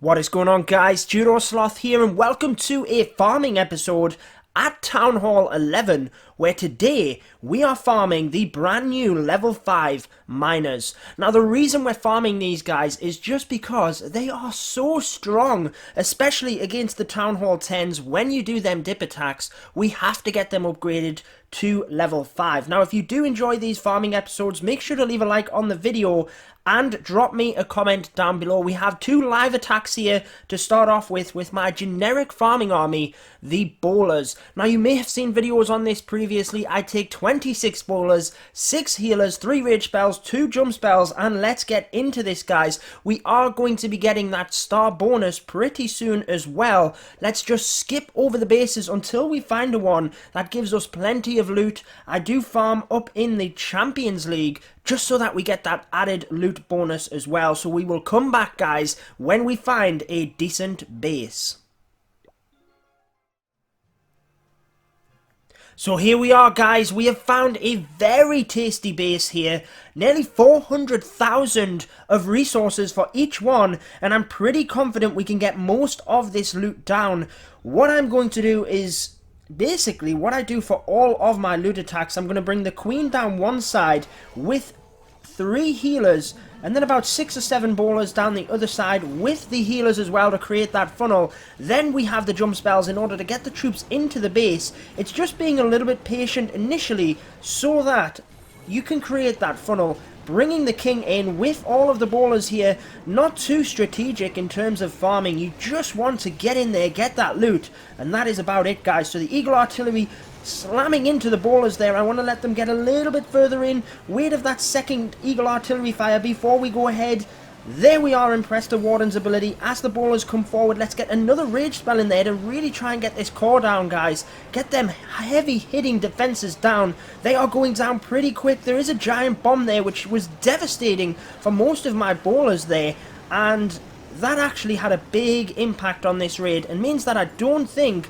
What is going on, guys? Judo Sloth here, and welcome to a farming episode at Town Hall 11, where today we are farming the brand new level 5 miners. Now, the reason we're farming these guys is just because they are so strong, especially against the Town Hall 10s. When you do them dip attacks, we have to get them upgraded to level 5. Now, if you do enjoy these farming episodes, make sure to leave a like on the video and drop me a comment down below. We have two live attacks here to start off with my generic farming army, the bowlers. Now, you may have seen videos on this previously. I take 26 bowlers, 6 healers, 3 rage spells, 2 jump spells, and let's get into this, guys. We are going to be getting that star bonus pretty soon as well. Let's just skip over the bases until we find a one that gives us plenty of loot. I do farm up in the Champions League just so that we get that added loot bonus as well. So we will come back, guys, when we find a decent base. So here we are, guys. We have found a very tasty base here. Nearly 400,000 of resources for each one, and I'm pretty confident we can get most of this loot down. What I'm going to do is basically what I do for all of my loot attacks. I'm going to bring the queen down one side with 3 healers, and then about 6 or 7 bowlers down the other side with the healers as well to create that funnel. Then we have the jump spells in order to get the troops into the base. It's just being a little bit patient initially so that you can create that funnel, bringing the king in with all of the bowlers here. Not too strategic in terms of farming. You just want to get in there, get that loot, and that is about it, guys. So the eagle artillery slamming into the bowlers there. I want to let them get a little bit further in, wait of that second eagle artillery fire before we go ahead. There we are, impressed the warden's ability. As the bowlers come forward, let's get another rage spell in there to really try and get this core down, guys. Get them heavy hitting defenses down. They are going down pretty quick. There is a giant bomb there which was devastating for most of my bowlers there, and that actually had a big impact on this raid and means that I don't think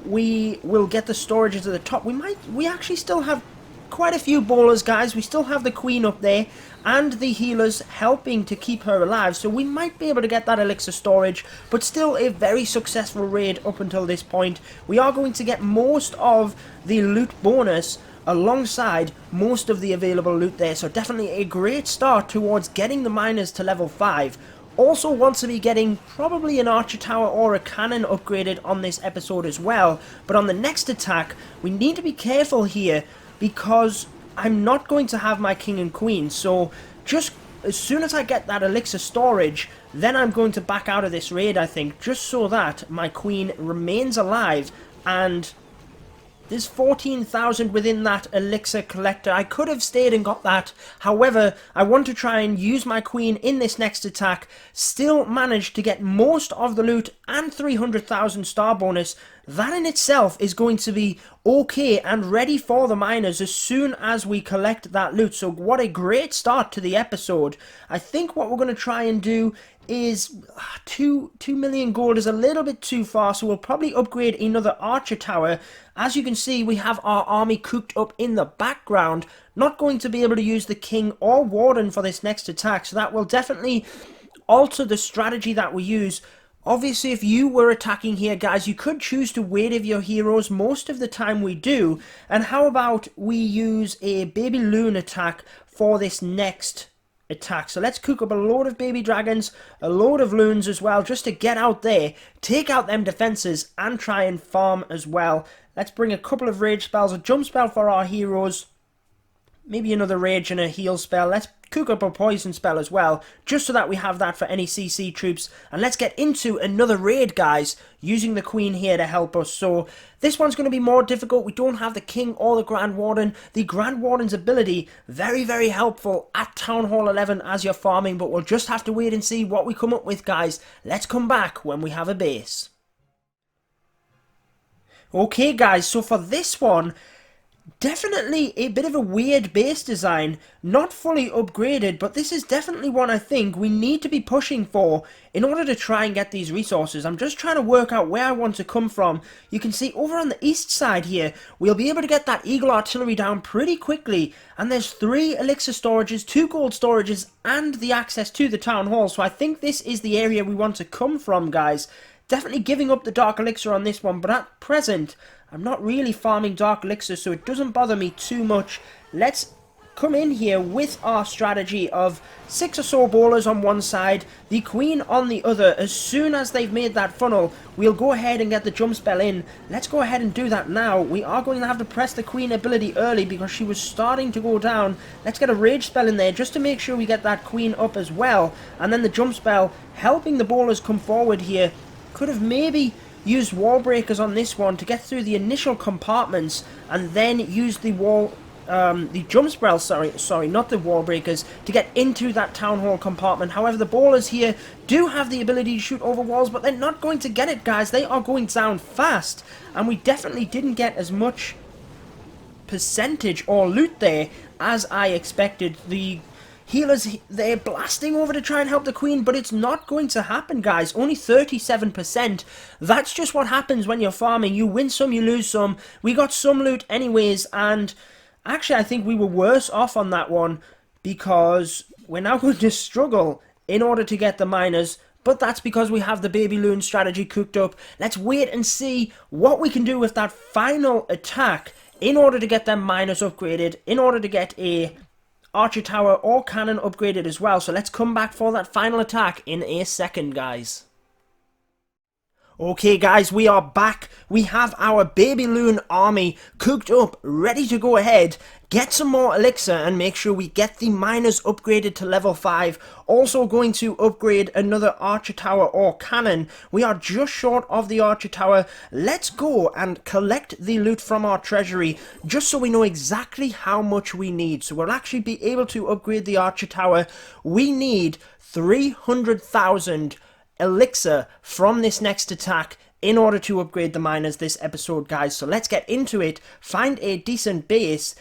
we will get the storages at the top. We actually still have quite a few bowlers, guys. We still have the queen up there and the healers helping to keep her alive, so we might be able to get that elixir storage, but still a very successful raid up until this point. We are going to get most of the loot bonus alongside most of the available loot there, so definitely a great start towards getting the miners to level 5. Also want to be getting probably an archer tower or a cannon upgraded on this episode as well, but on the next attack we need to be careful here because I'm not going to have my king and queen. So just as soon as I get that elixir storage, then I'm going to back out of this raid, I think, just so that my queen remains alive. And there's 14,000 within that elixir collector. I could have stayed and got that. However, I want to try and use my queen in this next attack. Still managed to get most of the loot and 300,000 star bonus. That in itself is going to be okay and ready for the miners as soon as we collect that loot. So what a great start to the episode. I think what we're going to try and do is 2 million gold is a little bit too far, so we'll probably upgrade another archer tower. As you can see, we have our army cooked up in the background. Not going to be able to use the king or warden for this next attack, so that will definitely alter the strategy that we use. Obviously, if you were attacking here, guys, you could choose to wait of your heroes. Most of the time we do. And how about we use a baby loon attack for this next attack? So let's cook up a load of baby dragons, a load of loons as well, just to get out there, take out them defenses, and try and farm as well. Let's bring a couple of rage spells, a jump spell for our heroes, maybe another rage and a heal spell. Let's cook up a poison spell as well, just so that we have that for any CC troops. And let's get into another raid, guys, using the queen here to help us. So this one's going to be more difficult. We don't have the king or the grand warden. The grand warden's ability, very, very helpful at Town Hall 11 as you're farming, but we'll just have to wait and see what we come up with, guys. Let's come back when we have a base. Okay, guys, so for this one, Definitely a bit of a weird base design, not fully upgraded, but this is definitely one I think we need to be pushing for in order to try and get these resources. I'm just trying to work out where I want to come from. You can see over on the east side here, we'll be able to get that Eagle Artillery down pretty quickly, and there's 3 elixir storages, 2 gold storages, and the access to the town hall, so I think this is the area we want to come from, guys. Definitely giving up the Dark Elixir on this one, but at present, I'm not really farming Dark Elixir, so it doesn't bother me too much. Let's come in here with our strategy of 6 or so bowlers on one side, the Queen on the other. As soon as they've made that funnel, we'll go ahead and get the jump spell in. Let's go ahead and do that now. We are going to have to press the Queen ability early because she was starting to go down. Let's get a rage spell in there just to make sure we get that Queen up as well. And then the jump spell helping the bowlers come forward here. Could have maybe used wall breakers on this one to get through the initial compartments and then use the jump spell, sorry, not the wall breakers, to get into that town hall compartment. However, the bowlers here do have the ability to shoot over walls, but they're not going to get it, guys. They are going down fast, and we definitely didn't get as much percentage or loot there as I expected. The healers, they're blasting over to try and help the Queen, but it's not going to happen, guys. Only 37%. That's just what happens when you're farming. You win some, you lose some. We got some loot anyways, and actually I think we were worse off on that one because we're now going to struggle in order to get the miners. But that's because we have the baby loon strategy cooked up. Let's wait and see what we can do with that final attack in order to get them miners upgraded, in order to get a archer tower or cannon upgraded as well. So let's come back for that final attack in a second, guys. Okay guys, we are back. We have our baby loon army cooked up, ready to go ahead, get some more elixir and make sure we get the miners upgraded to level 5. Also going to upgrade another archer tower or cannon. We are just short of the archer tower. Let's go and collect the loot from our treasury just so we know exactly how much we need. So we'll actually be able to upgrade the archer tower. We need 300,000 elixir from this next attack in order to upgrade the miners this episode, guys. So let's get into it, find a decent base,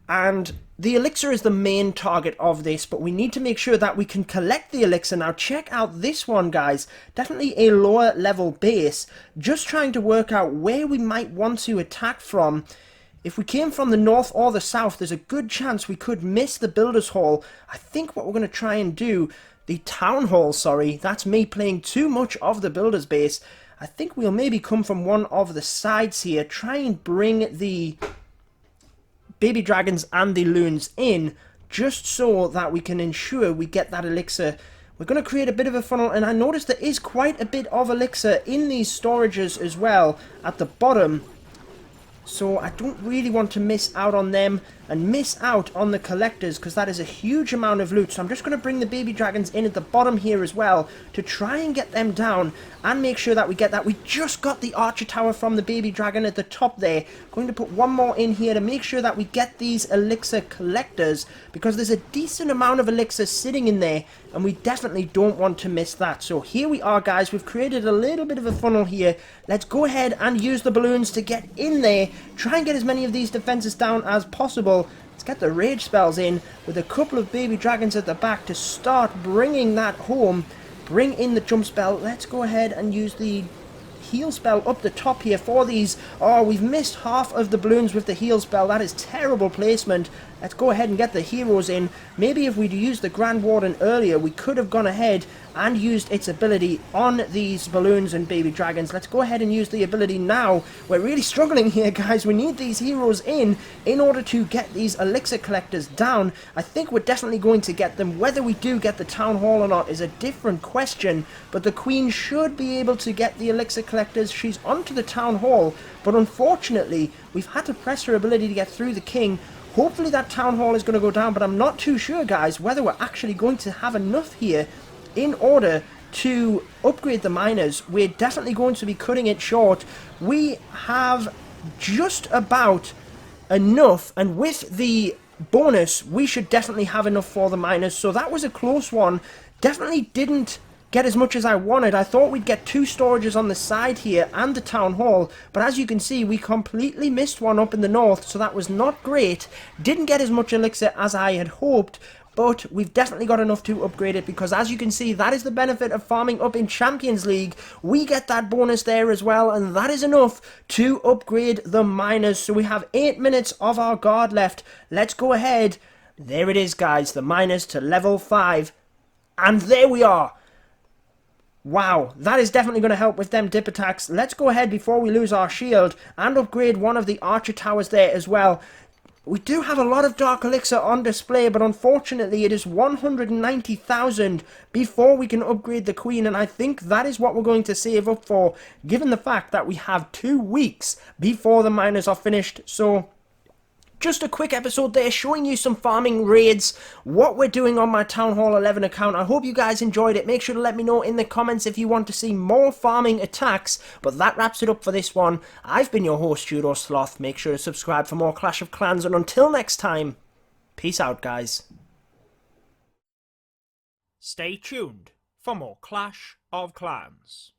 and the elixir is the main target of this, but we need to make sure that we can collect the elixir. Now check out this one, guys. Definitely a lower level base, just trying to work out where we might want to attack from. If we came from the north or the south, there's a good chance we could miss the builders hall. I think what we're going to try and do, the town hall, sorry, that's me playing too much of the builder's base. I think we'll maybe come from one of the sides here, try and bring the baby dragons and the loons in, just so that we can ensure we get that elixir. We're going to create a bit of a funnel, and I noticed there is quite a bit of elixir in these storages as well at the bottom. So I don't really want to miss out on them and miss out on the collectors, because that is a huge amount of loot. So I'm just going to bring the baby dragons in at the bottom here as well to try and get them down and make sure that we get that. We just got the archer tower from the baby dragon at the top there. Going to put one more in here to make sure that we get these elixir collectors, because there's a decent amount of elixir sitting in there and we definitely don't want to miss that. So here we are, guys. We've created a little bit of a funnel here. Let's go ahead and use the balloons to get in there, try and get as many of these defenses down as possible. Let's get the rage spells in with a couple of baby dragons at the back to start bringing that home. Bring in the jump spell. Let's go ahead and use the heal spell up the top here for these. Oh, we've missed half of the balloons with the heal spell. That is terrible placement. Let's go ahead and get the heroes in. Maybe if we'd used the Grand Warden earlier, we could have gone ahead and used its ability on these balloons and baby dragons. Let's go ahead and use the ability now. We're really struggling here, guys. We need these heroes in order to get these elixir collectors down. I think we're definitely going to get them. Whether we do get the town hall or not is a different question, but the Queen should be able to get the elixir collectors. She's onto the town hall, but unfortunately we've had to press her ability to get through the king. Hopefully that town hall is going to go down, but I'm not too sure, guys, whether we're actually going to have enough here in order to upgrade the miners. We're definitely going to be cutting it short. We have just about enough, and with the bonus we should definitely have enough for the miners. So that was a close one. Definitely didn't get as much as I wanted. I thought we'd get 2 storages on the side here and the town hall, but as you can see, we completely missed one up in the north, so that was not great. Didn't get as much elixir as I had hoped, but we've definitely got enough to upgrade it, because as you can see, that is the benefit of farming up in Champions League. We get that bonus there as well, and that is enough to upgrade the miners. So we have 8 minutes of our guard left. Let's go ahead. There it is, guys, the miners to level 5. And there we are. Wow, that is definitely going to help with them dip attacks. Let's go ahead before we lose our shield and upgrade one of the archer towers there as well. We do have a lot of Dark Elixir on display, but unfortunately it is 190,000 before we can upgrade the Queen, and I think that is what we're going to save up for, given the fact that we have 2 weeks before the miners are finished. So just a quick episode there showing you some farming raids, what we're doing on my Town Hall 11 account. I hope you guys enjoyed it. Make sure to let me know in the comments if you want to see more farming attacks. But that wraps it up for this one. I've been your host, Judo Sloth. Make sure to subscribe for more Clash of Clans, and until next time, peace out, guys. Stay tuned for more Clash of Clans.